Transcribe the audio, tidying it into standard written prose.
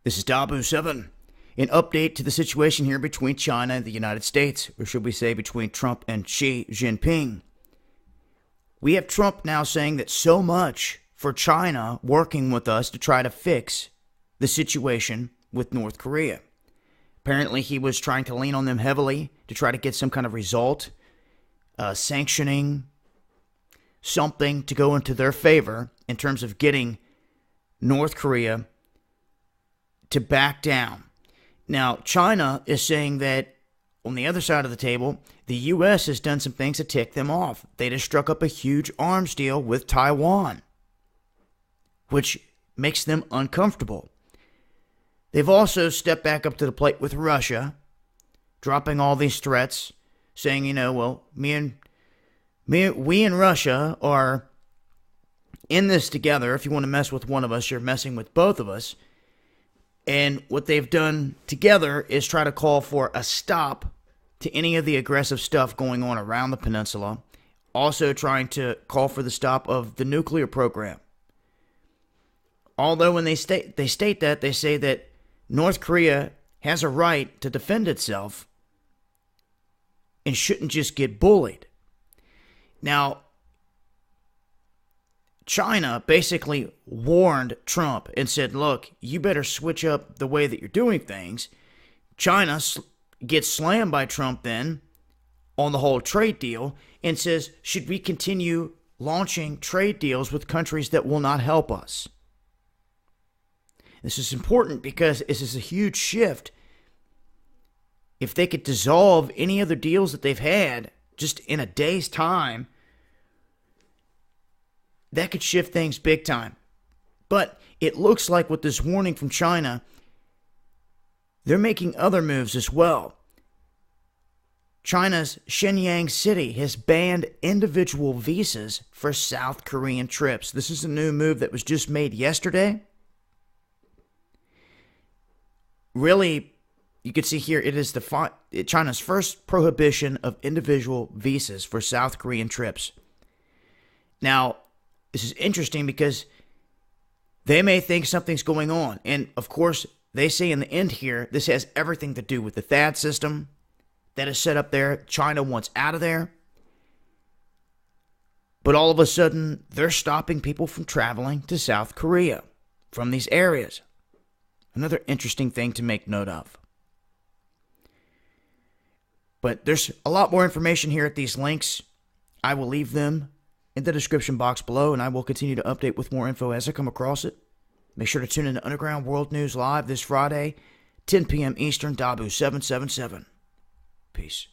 This is Dabu7. An update to the situation here between China and the United States, or should we say between Trump and Xi Jinping. We have Trump now saying that so much for China working with us to try to fix the situation with North Korea. Apparently he was trying to lean on them heavily to try to get some kind of result, sanctioning something to go into their favor in terms of getting North Korea to back down. Now, China is saying that on the other side of the table, the U.S. has done some things to tick them off. They just struck up a huge arms deal with Taiwan, which makes them uncomfortable. They've also stepped back up to the plate with Russia, dropping all these threats, saying, we and Russia are in this together. If you want to mess with one of us, you're messing with both of us. And what they've done together is try to call for a stop to any of the aggressive stuff going on around the peninsula. Also trying to call for the stop of the nuclear program. Although when they state that, they say that North Korea has a right to defend itself and shouldn't just get bullied. Now, China basically warned Trump and said, look, you better switch up the way that you're doing things. China gets slammed by Trump then on the whole trade deal and says, should we continue launching trade deals with countries that will not help us? This is important because this is a huge shift. If they could dissolve any other deals that they've had just in a day's time, that could shift things big time. But it looks like with this warning from China, they're making other moves as well. China's Shenyang City has banned individual visas for South Korean trips. This is a new move that was just made yesterday. Really, you can see here, it is China's first prohibition of individual visas for South Korean trips. Now, this is interesting because they may think something's going on. And, of course, they say in the end here, this has everything to do with the THAAD system that is set up there. China wants out of there. But all of a sudden, they're stopping people from traveling to South Korea from these areas. Another interesting thing to make note of. But there's a lot more information here at these links. I will leave them in the description box below, and I will continue to update with more info as I come across it. Make sure to tune in to Underground World News Live this Friday, 10 p.m. Eastern, Dabu 777. Peace.